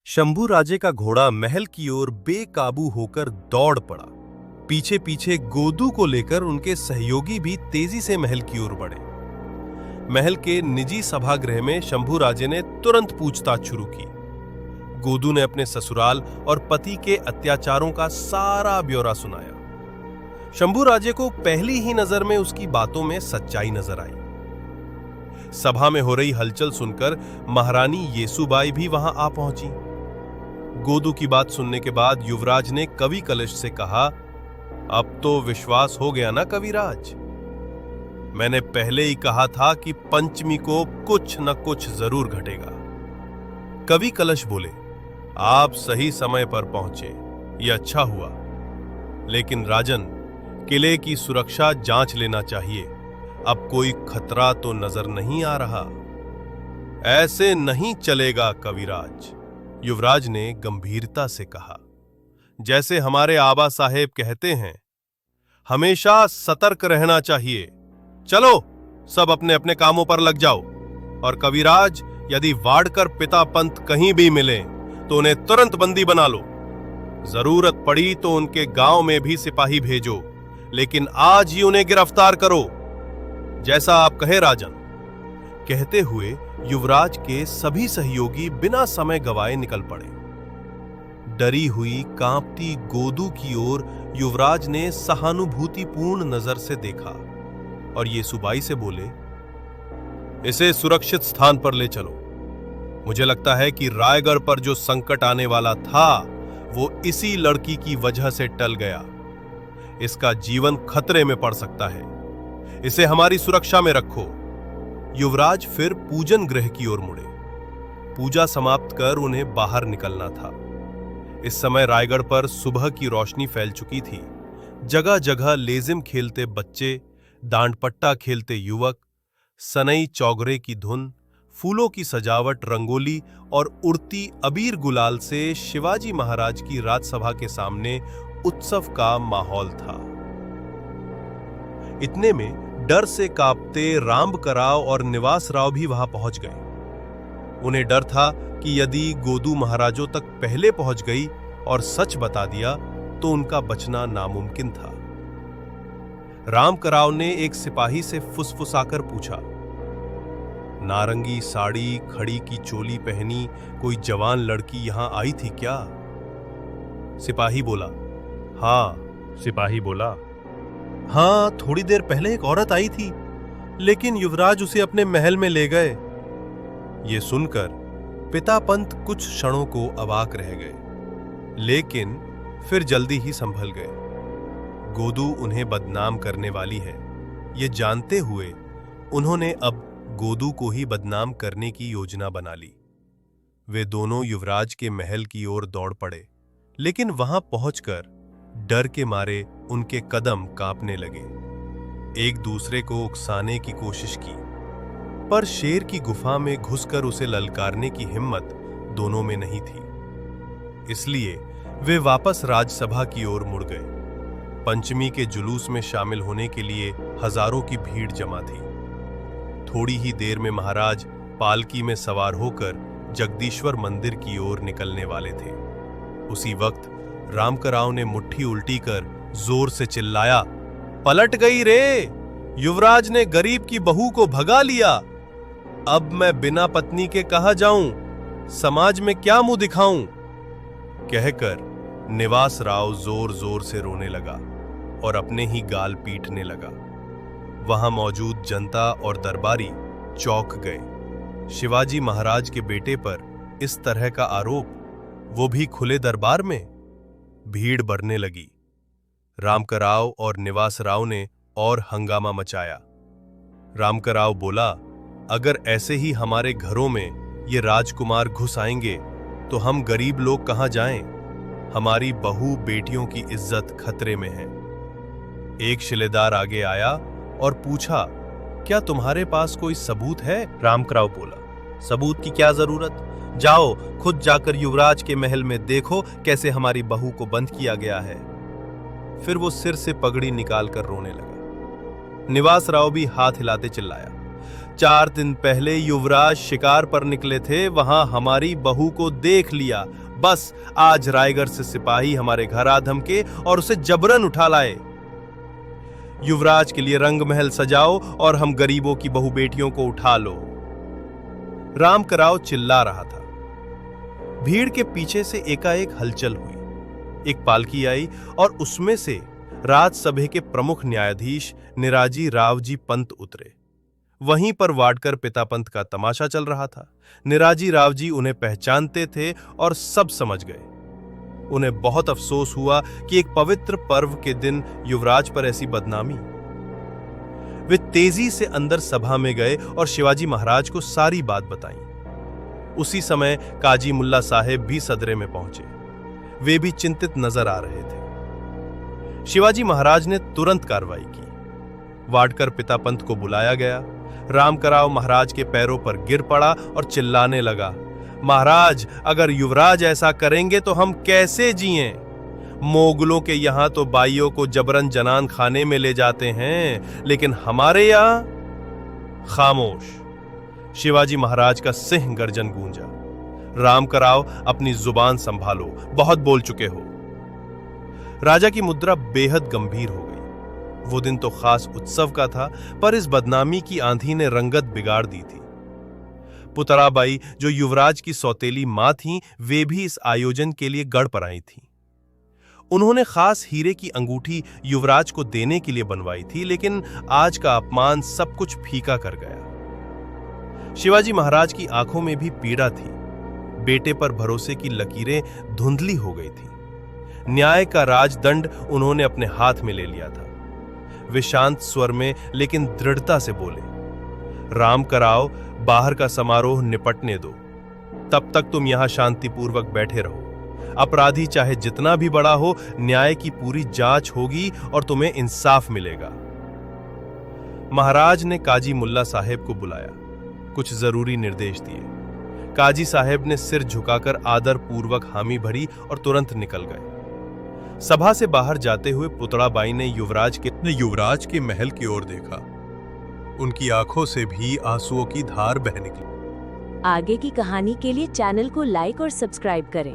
शंभू राजे का घोड़ा महल की ओर बेकाबू होकर दौड़ पड़ा। पीछे पीछे गोदू को लेकर उनके सहयोगी भी तेजी से महल की ओर बढ़े। महल के निजी सभागृह में शंभू राजे ने तुरंत पूछताछ शुरू की। गोदू ने अपने ससुराल और पति के अत्याचारों का सारा ब्यौरा सुनाया। शंभू राजे को पहली ही नजर में उसकी बातों में सच्चाई नजर आई। सभा में हो रही हलचल सुनकर महारानी येसुबाई भी वहां आ पहुंची। गोदू की बात सुनने के बाद युवराज ने कवि कलश से कहा, अब तो विश्वास हो गया ना कविराज? मैंने पहले ही कहा था कि पंचमी को कुछ न कुछ जरूर घटेगा। कवि कलश बोले, आप सही समय पर पहुंचे, यह अच्छा हुआ। लेकिन राजन, किले की सुरक्षा जांच लेना चाहिए। अब कोई खतरा तो नजर नहीं आ रहा। ऐसे नहीं चलेगा कविराज, युवराज ने गंभीरता से कहा। जैसे हमारे आबा साहेब कहते हैं, हमेशा सतर्क रहना चाहिए। चलो, सब अपने अपने कामों पर लग जाओ। और कविराज, यदि वाडकर पिता पंत कहीं भी मिले तो उन्हें तुरंत बंदी बना लो। जरूरत पड़ी तो उनके गांव में भी सिपाही भेजो, लेकिन आज ही उन्हें गिरफ्तार करो। जैसा आप कहे राजन। कहते हुए युवराज के सभी सहयोगी बिना समय गवाए निकल पड़े। डरी हुई कांपती गोदू की ओर युवराज ने सहानुभूतिपूर्ण नजर से देखा और येसुबाई से बोले, इसे सुरक्षित स्थान पर ले चलो। मुझे लगता है कि रायगढ़ पर जो संकट आने वाला था वो इसी लड़की की वजह से टल गया। इसका जीवन खतरे में पड़ सकता है। इसे हमारी सुरक्षा में रखो। युवराज फिर पूजन गृह की ओर मुड़े। पूजा समाप्त कर उन्हें बाहर निकलना था। इस समय रायगढ़ पर सुबह की रोशनी फैल चुकी थी। जगह जगह लेजिम खेलते बच्चे, दांडपट्टा खेलते युवक, सनई चौगरे की धुन, फूलों की सजावट, रंगोली और उड़ती अबीर गुलाल से शिवाजी महाराज की राजसभा के सामने उत्सव का माहौल था। इतने में डर से कांपते रामकराव और निवास राव भी वहां पहुंच गए। उन्हें डर था कि यदि गोदू महाराजों तक पहले पहुंच गई और सच बता दिया तो उनका बचना नामुमकिन था। रामकराव ने एक सिपाही से फुसफुसाकर पूछा, नारंगी साड़ी, खड़ी की चोली पहनी कोई जवान लड़की यहां आई थी क्या? सिपाही बोला, हाँ। सिपाही बोला, हाँ, थोड़ी देर पहले एक औरत आई थी, लेकिन युवराज उसे अपने महल में ले गए। ये सुनकर पिता पंत कुछ क्षणों को अवाक रह गए, लेकिन फिर जल्दी ही संभल गए। गोदू उन्हें बदनाम करने वाली है, ये जानते हुए उन्होंने अब गोदू को ही बदनाम करने की योजना बना ली। वे दोनों युवराज के महल की ओर दौड़ पड़े, लेकिन वहां पहुंचकर डर के मारे उनके कदम कांपने लगे। एक दूसरे को उकसाने की कोशिश की, पर शेर की गुफा में घुसकर उसे ललकारने की हिम्मत दोनों में नहीं थी। इसलिए वे वापस राजसभा की ओर मुड़ गए। पंचमी के जुलूस में शामिल होने के लिए हजारों की भीड़ जमा थी। थोड़ी ही देर में महाराज पालकी में सवार होकर जगदीश्वर मंदिर की ओर निकलने वाले थे। उसी वक्त रामकराव ने मुट्ठी उल्टी कर जोर से चिल्लाया, पलट गई रे! युवराज ने गरीब की बहू को भगा लिया। अब मैं बिना पत्नी के कहां जाऊं? समाज में क्या मुंह दिखाऊं? कहकर निवास राव जोर जोर से रोने लगा और अपने ही गाल पीटने लगा। वहां मौजूद जनता और दरबारी चौंक गए। शिवाजी महाराज के बेटे पर इस तरह का आरोप, वो भी खुले दरबार में! भीड़ बढ़ने लगी। रामकराव और निवास राव ने और हंगामा मचाया। रामकराव बोला, अगर ऐसे ही हमारे घरों में ये राजकुमार घुस आएंगे तो हम गरीब लोग कहां जाएं? हमारी बहू बेटियों की इज्जत खतरे में है। एक शिलेदार आगे आया और पूछा, क्या तुम्हारे पास कोई सबूत है? रामकराव बोला, सबूत की क्या जरूरत? जाओ, खुद जाकर युवराज के महल में देखो कैसे हमारी बहू को बंद किया गया है। फिर वो सिर से पगड़ी निकालकर रोने लगा। निवास राव भी हाथ हिलाते चिल्लाया, 4 दिन पहले युवराज शिकार पर निकले थे, वहां हमारी बहू को देख लिया। बस आज रायगढ़ से सिपाही हमारे घर आ धमके और उसे जबरन उठा लाए। युवराज के लिए रंग महल सजाओ और हम गरीबों की बहू बेटियों को उठा लो। रामकराव चिल्ला रहा था। भीड़ के पीछे से एकाएक हलचल हुई। एक पालकी आई और उसमें से राजसभा के प्रमुख न्यायाधीश निराजी रावजी पंत उतरे। वहीं पर वाडकर पिता पंत का तमाशा चल रहा था। निराजी रावजी उन्हें पहचानते थे और सब समझ गए। उन्हें बहुत अफसोस हुआ कि एक पवित्र पर्व के दिन युवराज पर ऐसी बदनामी। वे तेजी से अंदर सभा में गए और शिवाजी महाराज को सारी बात बताई। उसी समय काजी मुल्ला साहेब भी सदरे में पहुंचे। वे भी चिंतित नजर आ रहे थे। शिवाजी महाराज ने तुरंत कार्रवाई की। वाडकर पिता पंत को बुलाया गया। रामकराव महाराज के पैरों पर गिर पड़ा और चिल्लाने लगा, महाराज, अगर युवराज ऐसा करेंगे तो हम कैसे जिएं? मोगलों के यहां तो बाइयों को जबरन जनान खाने में ले जाते हैं, लेकिन हमारे यहां? खामोश। शिवाजी महाराज का सिंह गर्जन गूंजा। रामकराव, अपनी जुबान संभालो, बहुत बोल चुके हो। राजा की मुद्रा बेहद गंभीर हो गई। वो दिन तो खास उत्सव का था, पर इस बदनामी की आंधी ने रंगत बिगाड़ दी थी। पुतराबाई, जो युवराज की सौतेली मां थीं, वे भी इस आयोजन के लिए गढ़ पर आई थीं। उन्होंने खास हीरे की अंगूठी युवराज को देने के लिए बनवाई थी, लेकिन आज का अपमान सब कुछ फीका कर गया। शिवाजी महाराज की आंखों में भी पीड़ा थी। बेटे पर भरोसे की लकीरें धुंधली हो गई थी। न्याय का राजदंड उन्होंने अपने हाथ में ले लिया था। वे शांत स्वर में लेकिन दृढ़ता से बोले, रामकराव, बाहर का समारोह निपटने दो। तब तक तुम यहां शांतिपूर्वक बैठे रहो। अपराधी चाहे जितना भी बड़ा हो, न्याय की पूरी जांच होगी और तुम्हें इंसाफ मिलेगा। महाराज ने काजी मुल्ला साहेब को बुलाया, कुछ जरूरी निर्देश दिए। काजी साहेब ने सिर झुकाकर आदर पूर्वक हामी भरी और तुरंत निकल गए। सभा से बाहर जाते हुए पुतड़ाबाई ने युवराज के महल की ओर देखा। उनकी आंखों से भी आंसुओं की धार बह निकली। आगे की कहानी के लिए चैनल को लाइक और सब्सक्राइब करें।